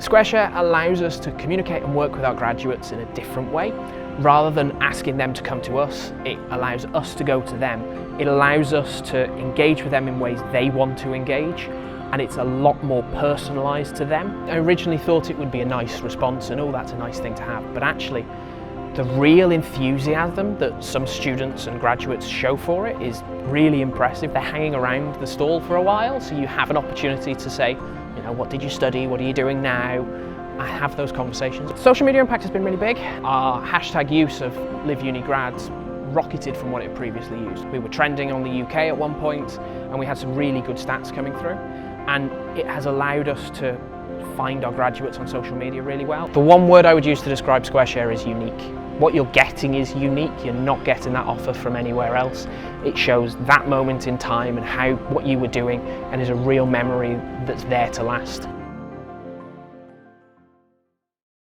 SquareShare allows us to communicate and work with our graduates in a different way. Rather than asking them to come to us, it allows us to go to them. It allows us to engage with them in ways they want to engage, and it's a lot more personalised to them. I originally thought it would be a nice response and, oh, that's a nice thing to have, but actually the real enthusiasm that some students and graduates show for it is really impressive. They're hanging around the stall for a while, so you have an opportunity to say, you know, what did you study, what are you doing now? I have those conversations. Social media impact has been really big. Our hashtag use of LiveUniGrads rocketed from what it previously used. We were trending on the UK at one point, and we had some really good stats coming through, and it has allowed us to find our graduates on social media really well. The one word I would use to describe SquareShare is unique. What you're getting is unique. You're not getting that offer from anywhere else. It shows that moment in time and what you were doing, and is a real memory that's there to last.